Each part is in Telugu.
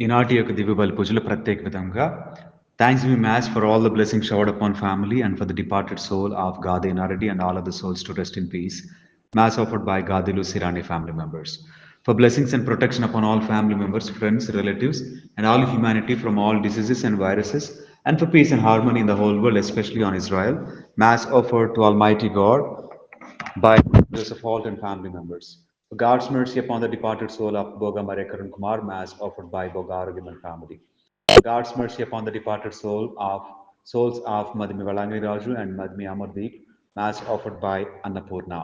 ఈనాటి యొక్క దివ్య బలి పూజలో ప్రత్యేక విధంగా thanks giving mass for all the blessings showered upon family and for the departed soul of Gade Naradi and all other souls to rest in peace. Mass offered by Gadilu Sirani family members. For blessings and protection upon all family members, friends, relatives, and all humanity from all diseases and viruses, and for peace and harmony in the whole world, especially on Israel. Mass offered to Almighty God by Joseph Holt and family members. For God's mercy upon the departed soul of Boga Maria Karun Kumar, Mass offered by Boga Arugam and family. For God's mercy upon the departed souls of Madhmi Valangri Raju and Madhmi Amardeep, Mass offered by Annapurna.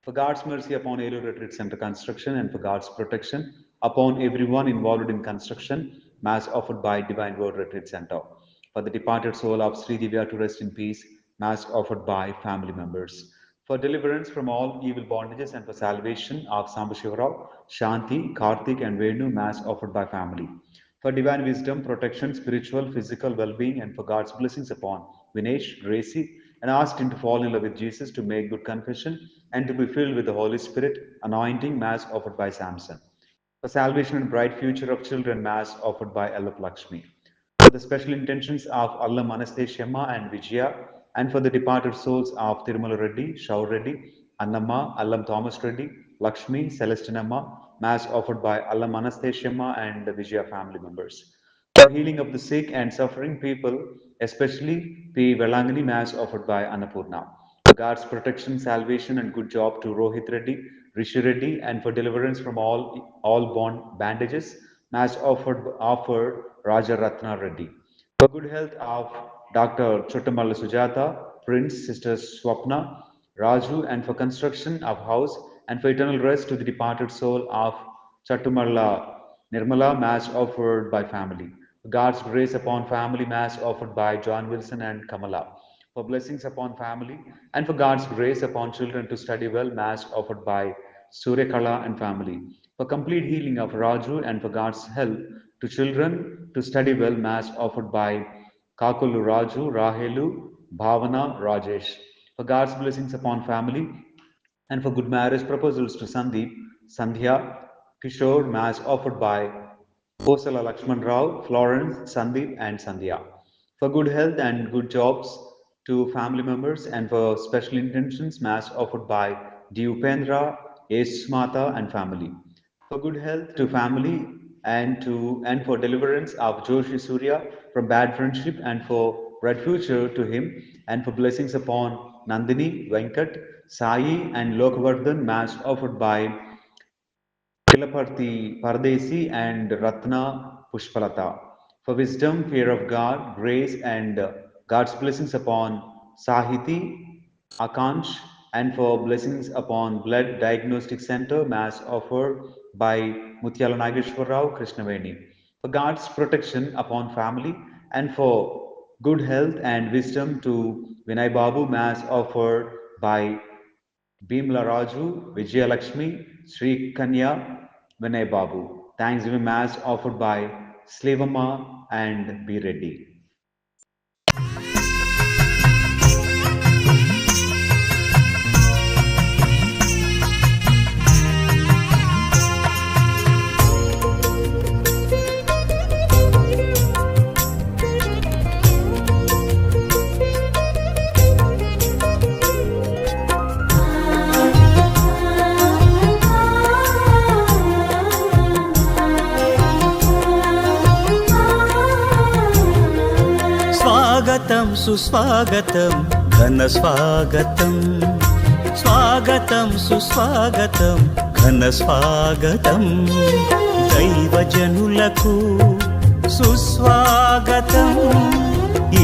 For God's mercy upon Elu Retreat Center construction and for God's protection upon everyone involved in construction, Mass offered by Divine Word Retreat Center. For the departed soul of Sri Divya to rest in peace, Mass offered by family members. For deliverance from all evil bondages and for salvation of Sambashivarao, Shanti, Karthik and Venu, Mass offered by family. For divine wisdom, protection, spiritual, physical well-being and for God's blessings upon Vinesh, Gracie, and asked him to fall in love with Jesus, to make good confession and to be filled with the Holy Spirit, anointing, Mass offered by Samson. For salvation and bright future of children, Mass offered by Alap Lakshmi. For the special intentions of Allam Anastasiamma and Vijaya, and for the departed souls of Tirumala Reddy, Shaur Reddy, Annamma, Allam Thomas Reddy, Lakshmi, Celestinamma, Mass offered by Allam Anastasiamma and the Vijaya family members. For healing of the sick and suffering people, especially P. Velangani, Mass offered by Annapurna. For God's protection, salvation, and good job to Rohit Reddy, Rishi Reddy, and for deliverance from all bandages, Mass offered Raja Ratna Reddy. For good health of Dr. Chottamalla Sujata, Prince, Sisters Swapna, Raju, and for construction of house and for eternal rest to the departed soul of Chattumalla Nirmala, Mass offered by family. For God's grace upon family, Mass offered by John Wilson and Kamala. For blessings upon family and for God's grace upon children to study well, Mass offered by Suryakala and family. For complete healing of Raju and for God's help to children to study well, Mass offered by Kakulu Raju, Rahelu, Bhavana, Rajesh. For God's blessings upon family and for good marriage proposals to Sandeep, Sandhya, Kishore, Mass offered by Kosala Lakshman Rao, Florence, Sandeep, and Sandhya. For good health and good jobs to family members and for special intentions, Mass offered by D. Upendra, Mata, and family. For good health to family and for deliverance of Joshi Surya from bad friendship and for bright future to him and for blessings upon Nandini, Venkat, Sai, and Lokavardhan, Mass offered by Kilaparthi Pardesi and Ratna Pushpalata. For wisdom, fear of God, grace, and God's blessings upon Sahiti, Akansh, and for blessings upon Blood Diagnostic Center, Mass offered by Mutyala Nageshwar Rao Krishnaveni. For God's protection upon family and for good health and wisdom to Vinay Babu, Mass offered by Bhimla Raju, Vijaya Lakshmi, Sri Kanya, Vinay Babu. Thanksgiving Mass offered by Slevama and B. Reddy. स्वागतं सुस्वागतं घन स्वागतं स्वागतं सुस्वागतं घन स्वागतं दैवजनुలకు సుస్వాగతం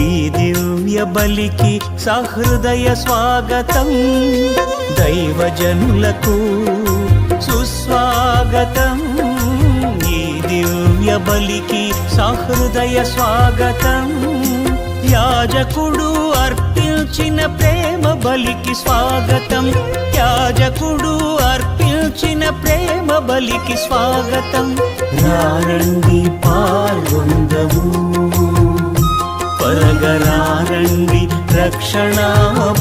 ఈ దివ్య బలికి సహృదయ స్వాగతం దైవజనులకు సుస్వాగతం ఈ దివ్య బలికి సహృదయ స్వాగతం యాజకుడు అర్పించిన ప్రేమ బలికి స్వాగతం యాజకుడు అర్పించిన దివ్యమైన ప్రేమ బలికి స్వాగతం. రారండి పాల్గొందము, త్వరగరారండి రక్షణ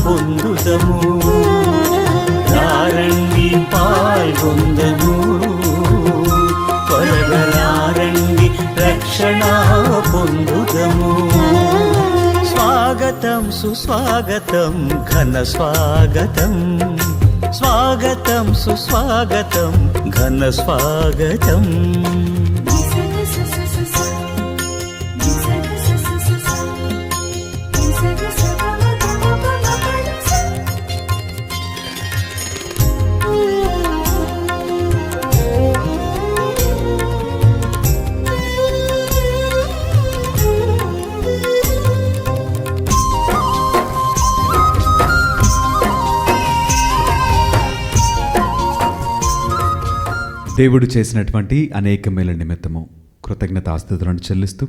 పొందుదము. రారండి పాల్గొందము, త్వరగరారండి రక్షణ పొందుదము. స్వాగతం సుస్వాగతం ఘన స్వాగతం, స్వాగతం సుస్వాగతం ఘన స్వాగతం. దేవుడు చేసినటువంటి అనేక మేల నిమిత్తము కృతజ్ఞతాస్తుతులను చెల్లిస్తూ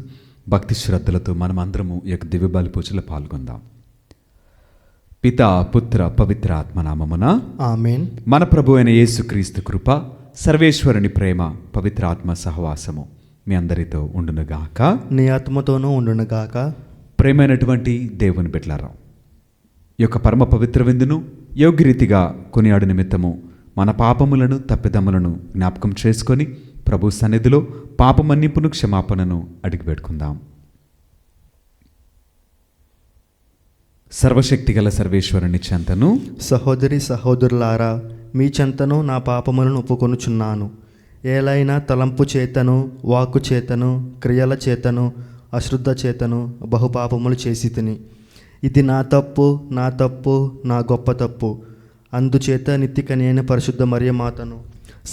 భక్తి శ్రద్ధలతో మనమందరము ఈ యొక్క దివ్య బలి పూజలో పాల్గొందాం. పితా పుత్ర పవిత్ర ఆత్మనామమున ఆమేన్. మన ప్రభు అయిన యేసుక్రీస్తు కృప, సర్వేశ్వరుని ప్రేమ, పవిత్ర ఆత్మ సహవాసము మీ అందరితో ఉండునుగాక. నీ ఆత్మతోనూ ఉండునుగాక. ప్రేమైనటువంటి దేవుని బిడ్డలారా, ఈ యొక్క పరమ పవిత్ర విందును యోగ్యరీతిగా కొనియాడు నిమిత్తము మన పాపములను తప్పిదములను జ్ఞాపకం చేసుకొని ప్రభు సన్నిధిలో పాపమన్నిపును క్షమాపణను అడిగి పెట్టుకుందాం. సర్వశక్తిగల సర్వేశ్వరుని చెంతను సహోదరి సహోదరులారా, మీ చెంతను నా పాపములను ఒప్పుకొనుచున్నాను. ఏలైనా తలంపు చేతను, వాక్కు చేతను, క్రియల చేతను, అశ్రద్ధ చేతను బహుపాపములు చేసి తిని. ఇది నా తప్పు, నా తప్పు, నా గొప్ప తప్పు. అందుచేత నిత్యకన్యైన పరిశుద్ధ మరియమాతను,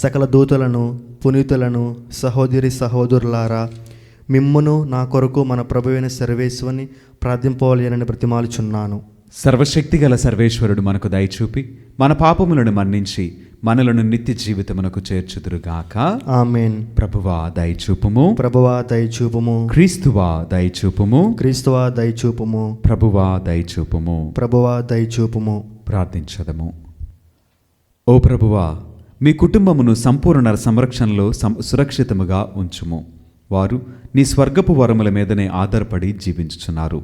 సకల దూతలను, పునీతులను, సహోదరి సహోదరులారా, మిమ్మును నా కొరకు మన ప్రభువైన సర్వేశ్వరుని ప్రార్థింపవలెనని బ్రతిమాలుచున్నాను. సర్వశక్తిగల సర్వేశ్వరుడు మనకు దయచూపి మన పాపములను మన్నించి మనలను నిత్య జీవితమునకు చేర్చుదురుగాక. ఆమేన్. ప్రభువా దయచూపుము, ప్రభువా దయచూపుము. క్రీస్తువా దయచూపుము, క్రీస్తువా దయచూపుము. ప్రభువా దయచూపుము. ప్రభువా దయచూపుము. ప్రార్థించదము. ఓ ప్రభువా, మీ కుటుంబమును సంపూర్ణ సంరక్షణలో సురక్షితముగా ఉంచుము. వారు నీ స్వర్గపు వరముల మీదనే ఆధారపడి జీవించుచున్నారు.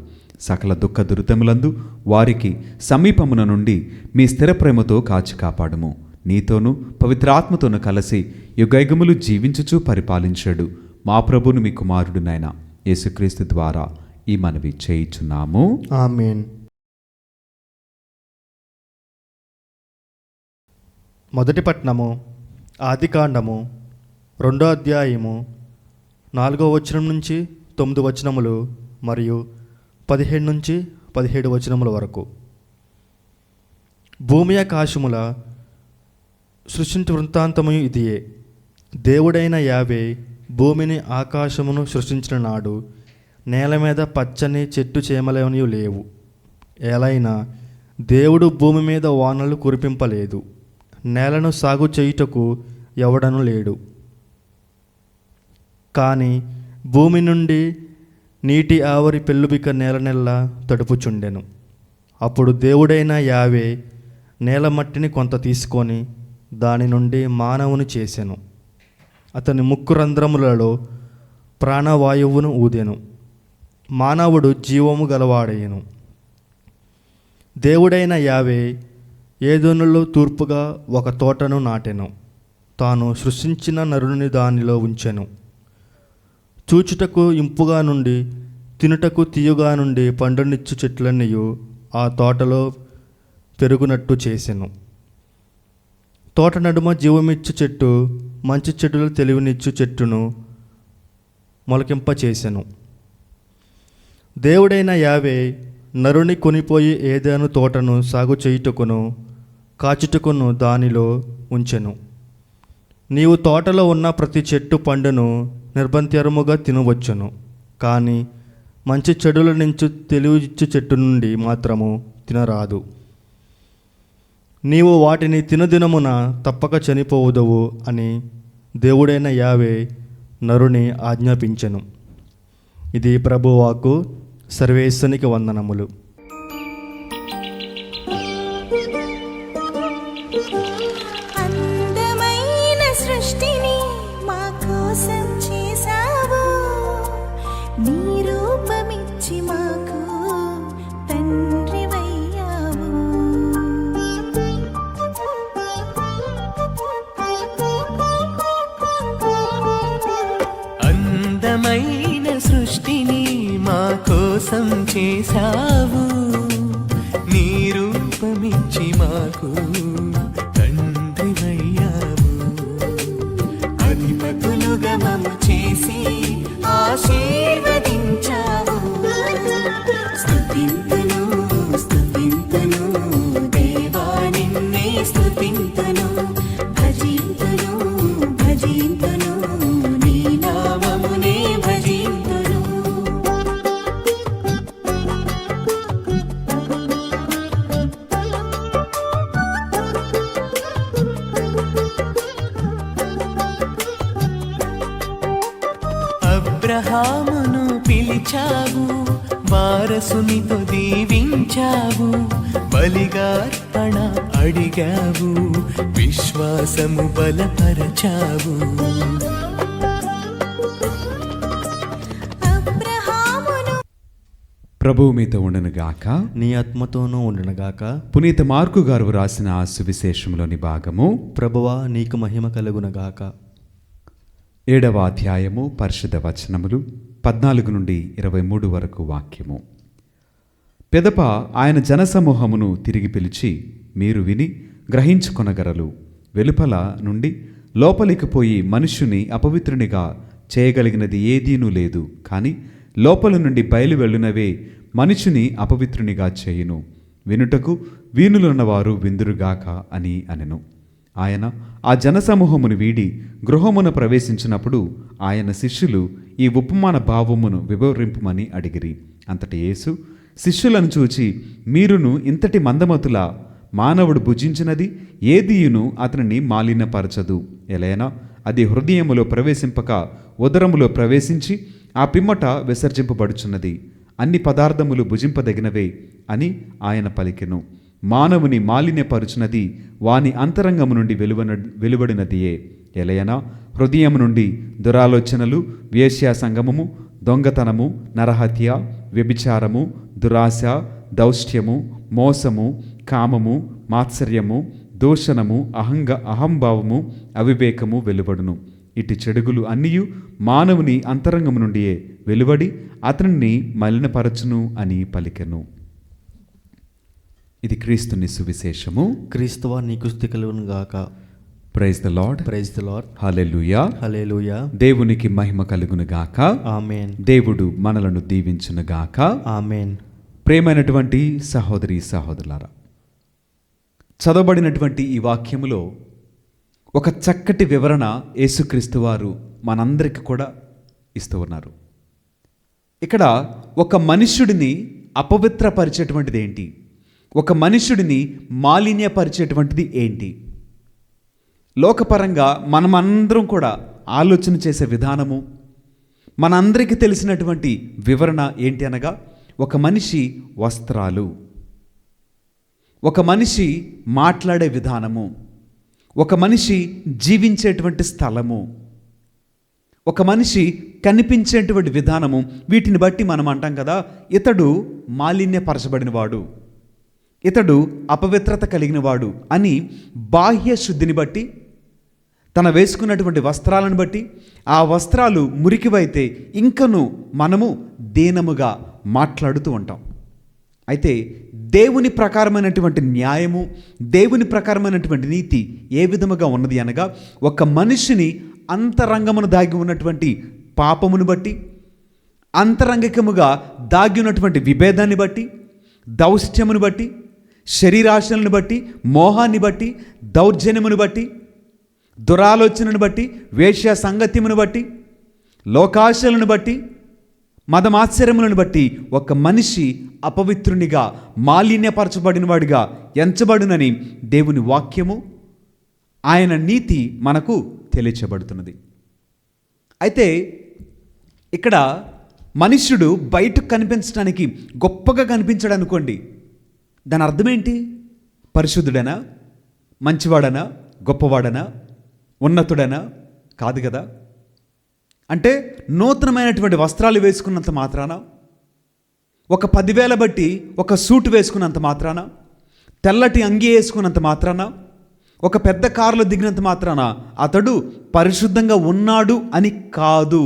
సకల దుఃఖ దురితములందు వారికి సమీపమున నుండి మీ స్థిర ప్రేమతో కాచి కాపాడుము. నీతోనూ పవిత్రాత్మతోనూ కలిసి యుగయుగములు జీవించుచూ పరిపాలించాడు మా ప్రభును మీ కుమారుడునైన యేసుక్రీస్తు ద్వారా ఈ మనవి చేయుచున్నాము. ఆమేన్. మొదటి పట్నము ఆదికాండము 2వ అధ్యాయము 4వ వచనం నుంచి 9 వచనములు మరియు 15 నుంచి 17 వచనముల వరకు. భూమి ఆకాశముల సృష్టించు వృత్తాంతము ఇదియే. దేవుడైన యావే భూమిని ఆకాశమును సృష్టించిన నాడు నేల మీద పచ్చని చెట్టు చేమలేవని లేవు. ఏలైనా దేవుడు భూమి మీద వానలు కురిపింపలేదు. నేలను సాగు చేయుటకు ఎవడను లేడు. కానీ భూమి నుండి నీటి ఆవరి పెళ్ళుబిక నేలనెల్లా తడుపుచుండెను. అప్పుడు దేవుడైన యావే నేల మట్టిని కొంత తీసుకొని దాని నుండి మానవుని చేసెను. అతని ముక్కు రంధ్రములలో ప్రాణవాయువును ఊదెను. మానవుడు జీవము గలవాడయ్యెను. దేవుడైన యావే ఏదోనులో తూర్పుగా ఒక తోటను నాటెను. తాను సృష్టించిన నరుని దానిలో ఉంచెను. చూచుటకు ఇంపుగా నుండి తినుటకు తీయుగా నుండి పండునిచ్చు చెట్లన్నీ ఆ తోటలో పెరుగునట్టు చేసెను. తోట నడుమ జీవమిచ్చు చెట్టు, మంచి చెడులు తెలివినిచ్చు చెట్టును మొలకింపచేసెను. దేవుడైన యావే నరుని కొనిపోయి ఏదేను తోటను సాగు చేయుటకును కాచుటకును దానిలో ఉంచెను. నీవు తోటలో ఉన్న ప్రతి చెట్టు పండును నిర్బంధ్యముగా తినవచ్చును, కానీ మంచి చెడుల నుంచి తెలివిచ్చు చెట్టు నుండి మాత్రము తినరాదు. నీవు వాటిని తినదినమున తప్పక చనిపోవుదవు అని దేవుడైన యావే నరుని ఆజ్ఞాపించెను. ఇది ప్రభువాకు. సర్వేశ్వరునికి వందనములు. అందమైన వాసం చేశావు, నీ రూపమిచ్చి మాకు తండ్రివయ్యావు. అధిపతులుగా మమ్ము చేసి ఆశీర్వదించావు. స్తుతింతును స్తుతింతును దేవా నిన్నే స్తుతింతును, భజింతును భజింతును నీ నామమునే భజింతును. అబ్రహామును పిలిచావు, వారసునితో దీవించావు. బలిగా అర్పణ అడిగావు, విశ్వాసము బలపరచావు. ప్రభువు మీతో ఉండనుగాక. నీ ఆత్మతోనూ ఉండునుగాక. పునీత మార్కు గారు రాసిన ఆ సువిశేషంలోని భాగము. ప్రభువా నీకు మహిమ కలుగునగాక. 7వ అధ్యాయము పరిశుద్ధ వచనములు 14 నుండి 23 వరకు వాక్యము. పెదప ఆయన జనసమూహమును తిరిగి పిలిచి, మీరు విని గ్రహించుకొనగలరు. వెలుపల నుండి లోపలికి పోయి మనుష్యుని అపవిత్రునిగా చేయగలిగినది ఏదీనూ లేదు, కానీ లోపల నుండి బయలు వెళ్ళునవే మనుషుని అపవిత్రునిగా చేయును. వినుటకు వీనులున్నవారు విందురుగాక అని అనెను. ఆయన ఆ జనసమూహమును వీడి గృహమున ప్రవేశించినప్పుడు ఆయన శిష్యులు ఈ ఉపమాన భావమును వివరింపుమని అడిగిరి. అంతటి యేసు శిష్యులను చూచి, మీరును ఇంతటి మందమతుల మానవుడు భుజించినది ఏదియును అతనిని మాలిన్యపరచదు. ఎలైనా అది హృదయములో ప్రవేశింపక ఉదరములో ప్రవేశించి ఆ పిమ్మట విసర్జింపబడుచున్నది. అన్ని పదార్థములు భుజింపదగినవే అని ఆయన పలికెను. మానవుని మాలిన్యపరుచున్నది వాని అంతరంగము నుండి వెలువడినదియే. ఎలయనా హృదయము నుండి దురాలోచనలు, వేశ్యాసంగమము, దొంగతనము, నరహత్య, వ్యభిచారము, దురాశ, దౌష్ట్యము, మోసము, కామము, మాత్సర్యము, దూషణము, అహంభావము, అవివేకము వెలువడును. ఇటు చెడుగులు అన్నియు మానవుని అంతరంగము నుండియే వెలువడి అతనిని మలినపరచును అని పలికెను. ఇది క్రీస్తుని సువిశేషము. క్రీస్తువా నీకు స్తుతి కలుగునుగాక. Praise the Lord. Praise the Lord. హల్లెలూయా. హల్లెలూయా. దేవునికి మహిమ కలుగునుగాక. ఆమేన్. దేవుడు మనలను దీవించునుగాక. ఆమేన్. ప్రేమైనటువంటి సహోదరి సహోదరులారా, చదవబడినటువంటి ఈ వాక్యములో ఒక చక్కటి వివరణ యేసుక్రీస్తు వారు మనందరికీ కూడా ఇస్తూ ఉన్నారు. ఇక్కడ ఒక మనుష్యుడిని అపవిత్రపరిచేటువంటిది ఏంటి, ఒక మనుష్యుడిని మాలిన్యపరిచేటువంటిది ఏంటి, లోకపరంగా మనమందరం కూడా ఆలోచన చేసే విధానము, మనందరికీ తెలిసినటువంటి వివరణ ఏంటి అనగా, ఒక మనిషి వస్త్రాలు, ఒక మనిషి మాట్లాడే విధానము, ఒక మనిషి జీవించేటువంటి స్థలము, ఒక మనిషి కనిపించేటువంటి విధానము, వీటిని బట్టి మనం అంటాం కదా, ఇతడు మాలిన్యపరచబడినవాడు, ఇతడు అపవిత్రత కలిగినవాడు అని. బాహ్య శుద్ధిని బట్టి, తన వేసుకున్నటువంటి వస్త్రాలను బట్టి, ఆ వస్త్రాలు మురికివైతే ఇంకను మనము దీనముగా మాట్లాడుతూ ఉంటాం. అయితే దేవుని ప్రకారమైనటువంటి న్యాయము, దేవుని ప్రకారమైనటువంటి నీతి ఏ విధముగా ఉన్నది అనగా, ఒక మనిషిని అంతరంగమును దాగి ఉన్నటువంటి పాపమును బట్టి, అంతరంగికముగా దాగి ఉన్నటువంటి విభేదాన్ని బట్టి, దౌష్ట్యమును బట్టి, శరీరాశలను బట్టి, మోహాన్ని బట్టి, దౌర్జన్యమును బట్టి, దురాలోచనను బట్టి, వేశ్య సంగత్యమును బట్టి, లోకాశలను బట్టి, మదమాశ్చర్యములను బట్టి ఒక మనిషి అపవిత్రునిగా, మాలిన్యపరచబడినవాడిగా ఎంచబడునని దేవుని వాక్యము, ఆయన నీతి మనకు తెలియచేయబడుతున్నది. అయితే ఇక్కడ మనుష్యుడు బయటకు కనిపించడానికి గొప్పగా కనిపించాడు అనుకోండి, దాని అర్థం ఏంటి? పరిశుద్ధుడనా, మంచివాడనా, గొప్పవాడనా, ఉన్నతుడనా? కాదు కదా. అంటే నూతనమైనటువంటి వస్త్రాలు వేసుకున్నంత మాత్రాన, ఒక 10,000 బట్టి ఒక సూట్ వేసుకున్నంత మాత్రాన, తెల్లటి అంగీ వేసుకున్నంత మాత్రాన, ఒక పెద్ద కారులో దిగినంత మాత్రాన అతడు పరిశుద్ధంగా ఉన్నాడు అని కాదు.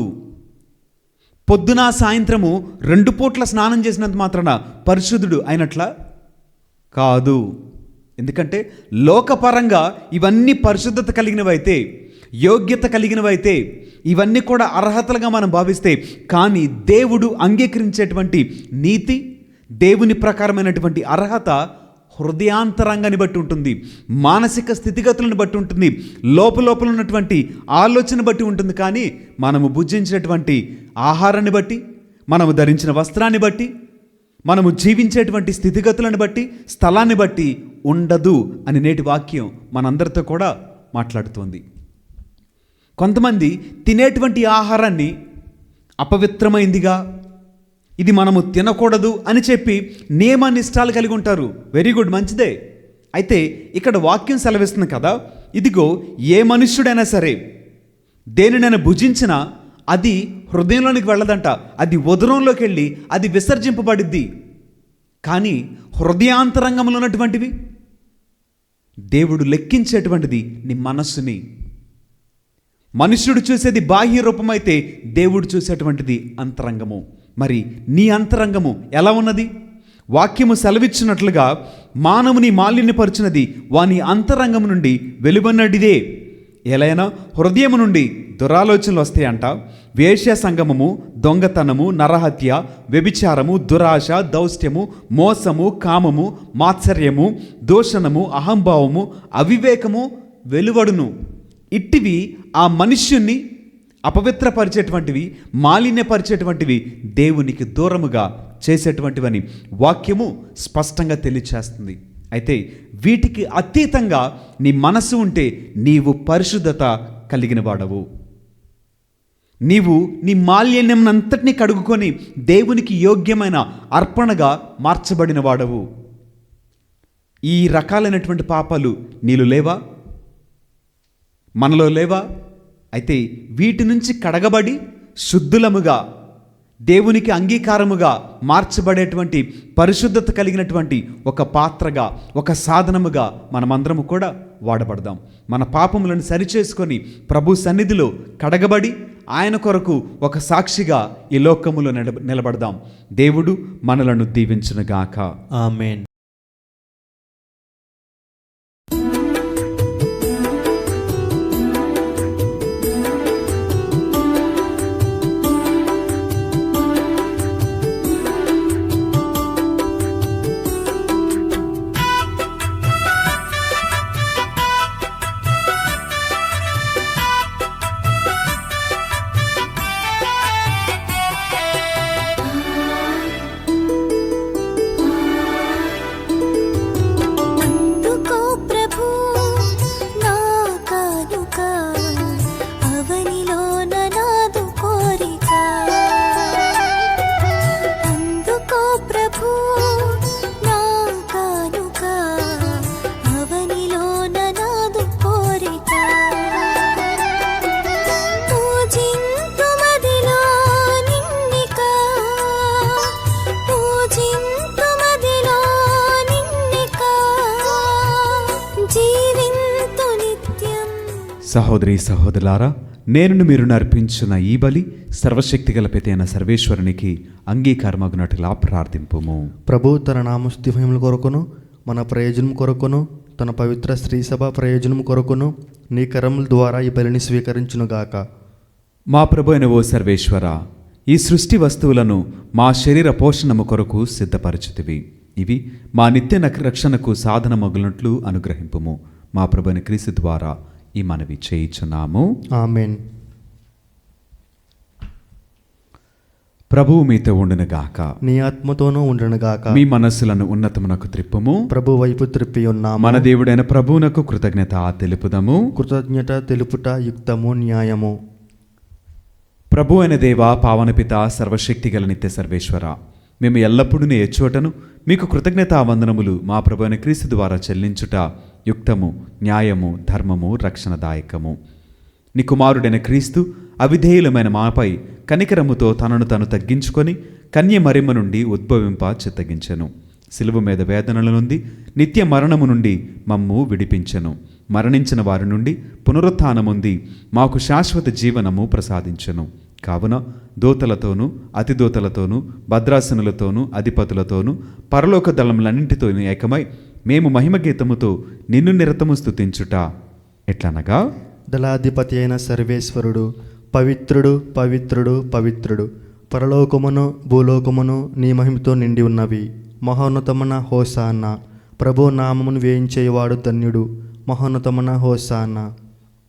పొద్దున సాయంత్రము 2 పూట్ల స్నానం చేసినంత మాత్రాన పరిశుద్ధుడు అయినట్లా కాదు. ఎందుకంటే లోకపరంగా ఇవన్నీ పరిశుద్ధత కలిగినవైతే, యోగ్యత కలిగినవైతే, ఇవన్నీ కూడా అర్హతలుగా మనం భావిస్తే, కానీ దేవుడు అంగీకరించేటువంటి నీతి, దేవుని ప్రకారమైనటువంటి అర్హత హృదయాంతరంగాన్ని బట్టి ఉంటుంది, మానసిక స్థితిగతులను బట్టి ఉంటుంది, లోపల ఉన్నటువంటి ఆలోచన బట్టి ఉంటుంది. కానీ మనము భుజించినటువంటి ఆహారాన్ని బట్టి, మనము ధరించిన వస్త్రాన్ని బట్టి, మనము జీవించేటువంటి స్థితిగతులను బట్టి, స్థలాన్ని బట్టి ఉండదు అని నేటి వాక్యం మనందరితో కూడా మాట్లాడుతోంది. కొంతమంది తినేటువంటి ఆహారాన్ని అపవిత్రమైందిగా, ఇది మనము తినకూడదు అని చెప్పి నియమ నిష్టాలు కలిగి ఉంటారు. వెరీ గుడ్, మంచిదే. అయితే ఇక్కడ వాక్యం సెలవిస్తుంది కదా, ఇదిగో ఏ మనుష్యుడైనా సరే దేనినైనా భుజించినా అది హృదయంలోనికి వెళ్ళదంట, అది ఉదరంలోకి వెళ్ళి అది విసర్జింపబడిద్ది. కానీ హృదయాంతరంగంలో ఉన్నటువంటివి దేవుడు లెక్కించేటువంటిది నీ మనస్సుని. మనుష్యుడు చూసేది బాహ్య రూపమైతే దేవుడు చూసేటువంటిది అంతరంగము. మరి నీ అంతరంగము ఎలా ఉన్నది? వాక్యము సెలవిచ్చినట్లుగా మానవుని మాలిన్యపరుచినది వాని అంతరంగము నుండి వెలువన్నడిదే. ఎలైనా హృదయము నుండి దురాలోచనలు వస్తాయంట. వేశ్య సంగమము, దొంగతనము, నరహత్య, వ్యభిచారము, దురాశ, దౌష్ట్యము, మోసము, కామము, మాత్సర్యము, దూషణము, అహంభావము, అవివేకము వెలువడును. ఇట్టివి ఆ మనుష్యుణ్ణి అపవిత్రపరిచేటువంటివి, మాలిన్యపరిచేటువంటివి, దేవునికి దూరముగా చేసేటువంటివని వాక్యము స్పష్టంగా తెలియచేస్తుంది. అయితే వీటికి అతీతంగా నీ మనసు ఉంటే నీవు పరిశుద్ధత కలిగిన వాడవు. నీవు నీ మాలిన్యంనంతటినీ కడుగుకొని దేవునికి యోగ్యమైన అర్పణగా మార్చబడిన వాడవు. ఈ రకాలైనటువంటి పాపాలు నీలో లేవా? మనలో లేవా? అయితే వీటి నుంచి కడగబడి శుద్ధులముగా, దేవునికి అంగీకారముగా మార్చబడేటువంటి పరిశుద్ధత కలిగినటువంటి ఒక పాత్రగా, ఒక సాధనముగా మనమందరము కూడా వాడబడదాం. మన పాపములను సరిచేసుకొని ప్రభు సన్నిధిలో కడగబడి ఆయన కొరకు ఒక సాక్షిగా ఈ లోకములో నిలబడదాం. దేవుడు మనలను దీవించునుగాక. ఆమేన్. సహోదరి సహోదరులారా, నేను మీరు నర్పించిన ఈ బలి సర్వశక్తి గల పితైన సర్వేశ్వరునికి అంగీకారమగునట్లుగా ప్రార్థింపుము. ప్రభు తన నామస్తుతిమహిమల కొరకును మన ప్రయోజనం కొరకును తన పవిత్ర స్త్రీ సభ ప్రయోజనం కొరకును నీ కరముల ద్వారా ఈ బలిని స్వీకరించునుగాక. మా ప్రభు అయిన ఓ సర్వేశ్వర, ఈ సృష్టి వస్తువులను మా శరీర పోషణము కొరకు సిద్ధపరచుతివి. ఇవి మా నిత్య రక్షణకు సాధనమగునట్లు అనుగ్రహింపుము. మా ప్రభు అయిన క్రీస్తు ద్వారా ఈ మనవి చేయుచున్నాము. ఆమేన్. ప్రభువు మీతో ఉండునుగాక. నీ ఆత్మతోనూ ఉండునుగాక. మీ మనస్సులను ఉన్నతమునకు త్రిప్పుము. ప్రభు వైపు త్రిప్పి ఉన్నాము. మన దేవుడైన ప్రభువునకు కృతజ్ఞత తెలుపుదము. కృతజ్ఞత తెలుపుట యుక్తము, న్యాయము. ప్రభు అయిన దేవ, పావనపిత, సర్వశక్తి గల నిత్య సర్వేశ్వర, మేము ఎల్లప్పుడూ నీ ఎచ్చోటను మీకు కృతజ్ఞతా వందనములు మా ప్రభు అయిన క్రీస్తు ద్వారా చెల్లించుట యుక్తము, న్యాయము, ధర్మము, రక్షణదాయకము. నీ కుమారుడైన క్రీస్తు అవిధేయులమైన మాపై కనికరముతో తనను తను తగ్గించుకొని కన్య మరిమ నుండి ఉద్భవింప చిత్తగించెను. శిలువ మీద వేదనల నుండి నిత్య మరణము నుండి మమ్ము విడిపించెను. మరణించిన వారి నుండి పునరుత్థానముంది మాకు శాశ్వత జీవనము ప్రసాదించెను. కావున దూతలతోనూ అతిదూతలతోనూ భద్రాసనులతోనూ అధిపతులతోనూ పరలోక దళములన్నింటితోనూ ఏకమై మేము మహిమగీతముతో నిన్ను నిరతము స్తుతించుట ఎట్లనగా, దళాధిపతి అయిన సర్వేశ్వరుడు పవిత్రుడు పవిత్రుడు పవిత్రుడు, పరలోకమును భూలోకమును నీ మహిమతో నిండి ఉన్నవి. మహోన్నతమున హోసాన్న, ప్రభు నామమును వేయించేవాడు ధన్యుడు. మహోన్నతమున హోసాన్న.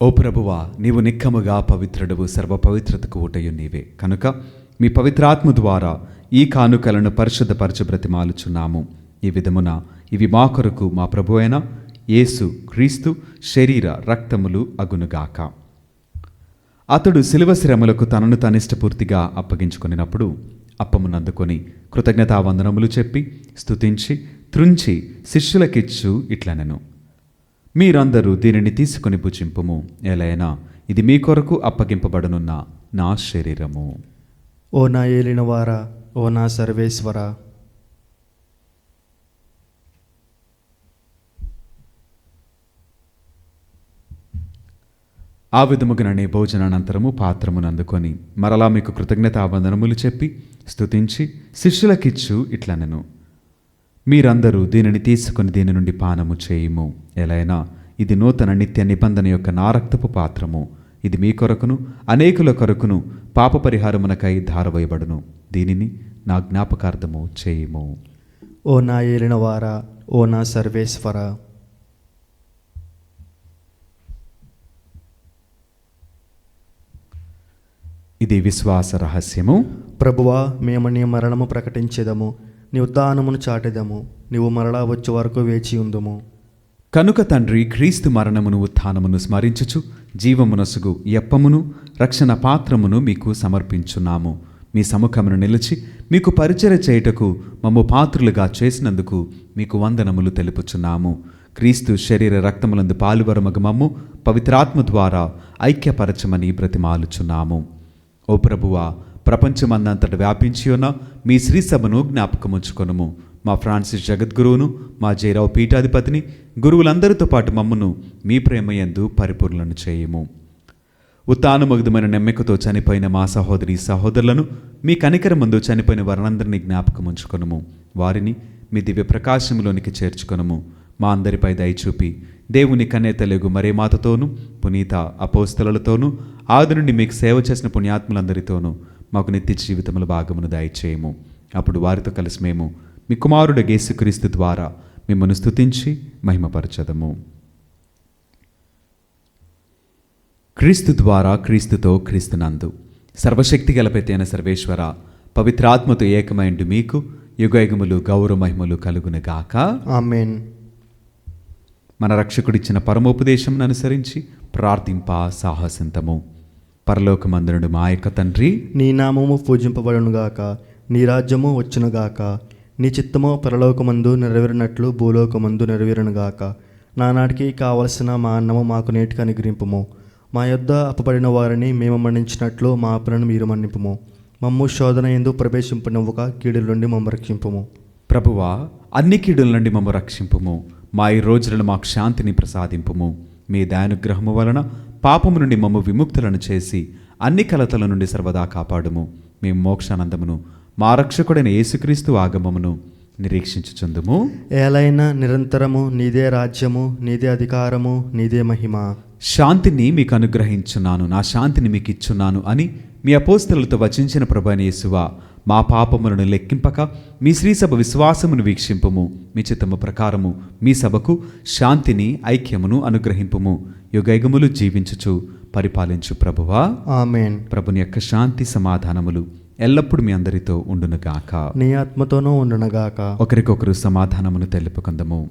ఓ ప్రభువా, నీవు నిక్కముగా పవిత్రుడవు, సర్వ పవిత్రతకు ఊటయు నీవే. కనుక మీ పవిత్రాత్మ ద్వారా ఈ కానుకలను పరిశుద్ధపరచు బ్రతిమాలుచున్నాము. ఈ విధమున ఇవి మా కొరకు మా ప్రభు అయిన యేసు క్రీస్తు శరీర రక్తములు అగునుగాక. అతడు శిలువ శ్రమలకు తనను తనిష్టపూర్తిగా అప్పగించుకొనినప్పుడు అప్పమునందుకొని కృతజ్ఞతావందనములు చెప్పి స్తుతించి త్రుంచి శిష్యులకిచ్చు ఇట్లనెను, మీరందరూ దీనిని తీసుకొని భుజింపుము, ఎలైనా ఇది మీ కొరకు అప్పగింపబడనున్న నా శరీరము. ఓ నా ఏలినవారా, ఓ నా సర్వేశ్వరా, ఆ విధముగానే భోజనానంతరము పాత్రమును అందుకొని మరలా మీకు కృతజ్ఞతావందనములు చెప్పి స్తుతించి శిష్యులకిచ్చు ఇట్లనెను, మీరందరూ దీనిని తీసుకొని దీని నుండి పానము చేయుము, ఎలైనా ఇది నూతన నిత్య నిబంధన యొక్క నా రక్తపు పాత్రము. ఇది మీ కొరకును అనేకుల కొరకును పాప పరిహారమునకై ధారవేయబడును. దీనిని నా జ్ఞాపకార్థము చేయుము. ఓ నా ఏలినవారా, ఓ నా సర్వేశ్వరా. ఇది విశ్వాస రహస్యము. ప్రభువా, మేము నీ మరణము ప్రకటించెదము, నీ ఉత్థానమును చాటెదము, నీవు మరలా వచ్చే వరకు వేచి ఉందుము. కనుక తండ్రి, క్రీస్తు మరణమును ఉత్థానమును స్మరించుచు జీవమునసుగు ఎప్పమును రక్షణ పాత్రమును మీకు సమర్పించున్నాము. మీ సముఖమును నిలిచి మీకు పరిచర్య చేయుటకు మమ్ము పాత్రులుగా చేసినందుకు మీకు వందనములు తెలుపుచున్నాము. క్రీస్తు శరీర రక్తములందు పాలువరమగు మమ్ము పవిత్రాత్మ ద్వారా ఐక్యపరచమని బ్రతిమాలుచున్నాము. ఓ ప్రభువా, ప్రపంచమందంతట వ్యాపించి ఉన్న మీ శ్రీసభను జ్ఞాపకముంచుకొనుము. మా ఫ్రాన్సిస్ జగద్గురువును, మా జయరావు పీఠాధిపతిని, గురువులందరితో పాటు మమ్మను మీ ప్రేమయందు పరిపూర్ణను చేయుము. ఉత్తానముగ్ధమైన నమ్మికతో చనిపోయిన మా సహోదరి సహోదరులను మీ కనికరమందు చనిపోయిన వారందరినీ జ్ఞాపకముంచుకొనుము. వారిని మీ దివ్య ప్రకాశములోనికి చేర్చుకొనుము. మా అందరిపై దయచూపి దేవుని కన్యతలెగు మరే మాతతోనూ పునీత అపోస్తలతోనూ ఆది నుండి మీకు సేవ చేసిన పుణ్యాత్ములందరితోనూ మాకు నిత్య జీవితముల భాగమును దయచేయము. అప్పుడు వారితో కలిసి మేము మీ కుమారుడు యేసుక్రీస్తు ద్వారా మిమ్మల్ని స్తుతించి మహిమపరచదము. క్రీస్తు ద్వారా, క్రీస్తుతో, క్రీస్తునందు సర్వశక్తి గలపెత్తి అయిన సర్వేశ్వర, పవిత్రాత్మతో ఏకమైండు మీకు యుగయుగములు గౌరవ మహిమలు కలుగునుగాక. ఆమేన్. మన రక్షకుడిచ్చిన పరమోపదేశమును అనుసరించి ప్రార్థింప సాహసింతము. పరలోకమందునుడు మా యొక్క తండ్రి, నీ నామము పూజింపబడునుగాక, నీ రాజ్యము వచ్చునుగాక, నీ చిత్తము పరలోకమందు నెరవేరినట్లు భూలోకమందు నెరవేరునుగాక. నానాటికి కావలసిన మా అన్నము మాకు నేటికి అనుగ్రహింపుము. మా యొద్ద అప్పబడిన వారిని మేము మన్నించినట్లు మా అప్పులను మీరు మన్నింపుము. మమ్ము శోధన యందు ప్రవేశింపనివ్వక కీడుల నుండి మమ్ము రక్షింపుము. ప్రభువా, అన్ని కీడుల నుండి మమ్ము రక్షింపుము. మా ఈ రోజులను మాకు శాంతిని ప్రసాదింపుము. మీ దయానుగ్రహము వలన పాపము నుండి మమ్ము విముక్తులను చేసి అన్ని కలతల నుండి సర్వదా కాపాడుము. మేము మోక్షానందమును మా రక్షకుడైన యేసుక్రీస్తు ఆగమమును నిరీక్షించుచుందుము. ఏలైనా నిరంతరము నీదే రాజ్యము, నీదే అధికారము, నీదే మహిమ. శాంతిని మీకు అనుగ్రహించున్నాను, నా శాంతిని మీకు ఇచ్చున్నాను అని మీ అపోస్తలులతో వచించిన ప్రభువైన యేసువా, మా పాపములను లెక్కింపక మీ శ్రీసభ విశ్వాసమును వీక్షింపుము. మీ చిత్తము ప్రకారము మీ సభకు శాంతిని ఐక్యమును అనుగ్రహింపుము. యుగయుగములు జీవించుచు పరిపాలించు ప్రభువా. ఆమేన్. ప్రభుని యొక్క శాంతి సమాధానములు ఎల్లప్పుడూ మీ అందరితో ఉండునుగాక. నీ ఆత్మతోనూ ఉండునుగాక. ఒకరికొకరు సమాధానమును తెలుపుకుందము.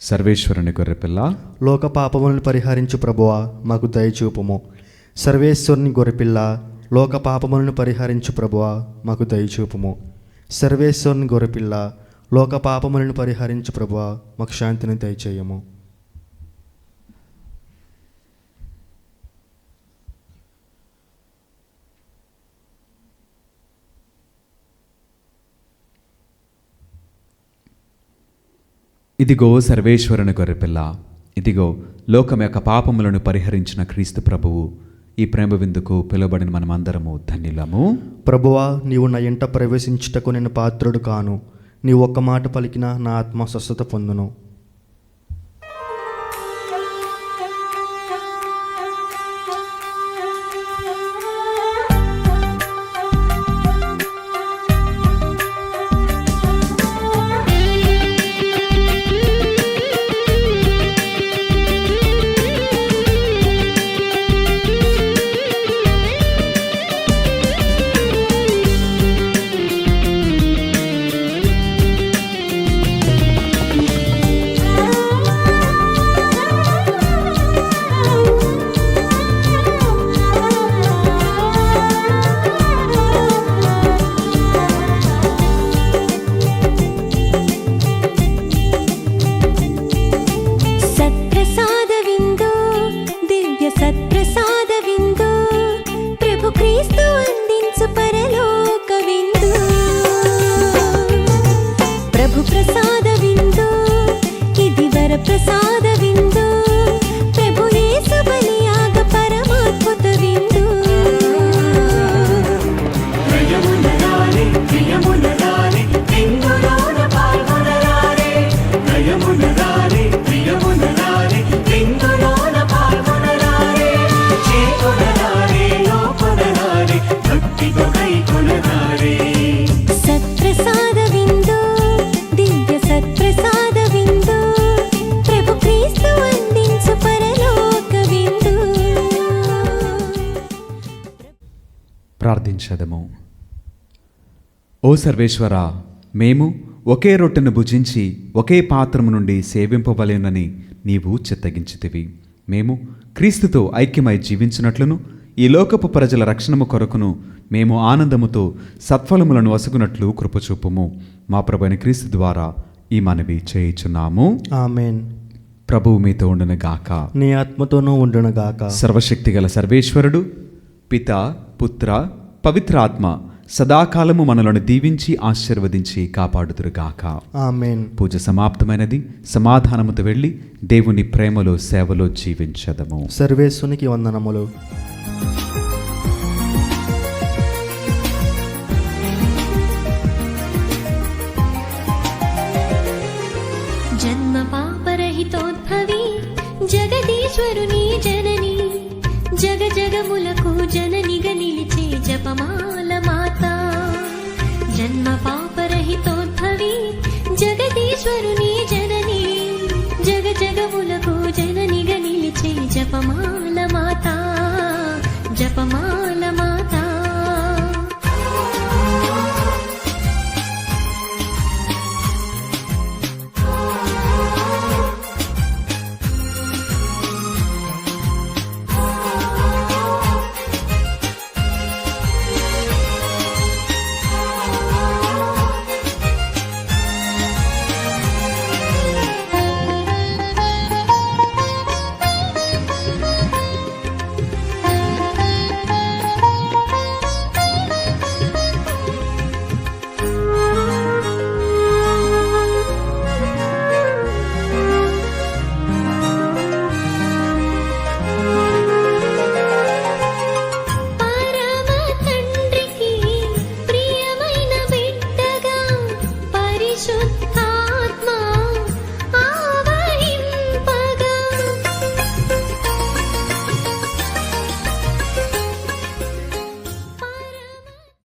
సర్వేశ్వరుని గొర్రెపిల్ల, లోక పాపములను పరిహరించు ప్రభువా, మాకు దయచూపుము. సర్వేశ్వరుని గొర్రెపిల్ల, లోక పాపములను పరిహరించు ప్రభువా, మాకు దయచూపుము. సర్వేశ్వరుని గొర్రెపిల్ల, లోక పాపములను పరిహరించు ప్రభువా, మాకు శాంతిని దయచేయము. ఇదిగో సర్వేశ్వరుని గొర్రెపిల్ల, ఇదిగో లోకం యొక్క పాపములను పరిహరించిన క్రీస్తు ప్రభువు ఈ ప్రేమ విందుకు పిలువబడిన మనమందరము ధన్యులము. ప్రభువా, నీవు నా ఇంట ప్రవేశించుటకు నేను పాత్రుడు కాను. నీవు ఒక్క మాట పలికినా నా ఆత్మ స్వస్థత పొందును. ప్రార్థించదము. ఓ సర్వేశ్వర, మేము ఒకే రొట్టెను భుజించి ఒకే పాత్రము నుండి సేవింపవలెనని నీవు చిత్తగించితివి. మేము క్రీస్తుతో ఐక్యమై జీవించినట్లును ఈ లోకపు ప్రజల రక్షణము కొరకును మేము ఆనందముతో సత్ఫలములను వసుకున్నట్లు కృపచూపుము. మా ప్రభువైన క్రీస్తు ద్వారా ఈ మనవి చేయుచున్నాము. ఆమేన్. ప్రభువు మీతో ఉండునుగాక. నీ ఆత్మతోనూ ఉండునుగాక. సర్వశక్తిగల సర్వేశ్వరుడు పిత, పుత్ర, పవిత్ర ఆత్మ సదాకాలము మనలను దీవించి ఆశీర్వదించి కాపాడుదురుగాక. ఆమేన్. పూజ సమాప్తమైనది. సమాధానముతో వెళ్ళి దేవుని ప్రేమలో సేవలో జీవించదము. సర్వేశ్వనికి వందనములు. జన్మ పాపరహితోద్భవి జగదీశ్వరుని జనని జగ జగములకు జననిగా నిలిచే జపమాల మాత. జన్మ పాపరహితోద్భవి జగదీశ్వరుని జనని జగ జగములకు జననిగా నిలిచే జపమాల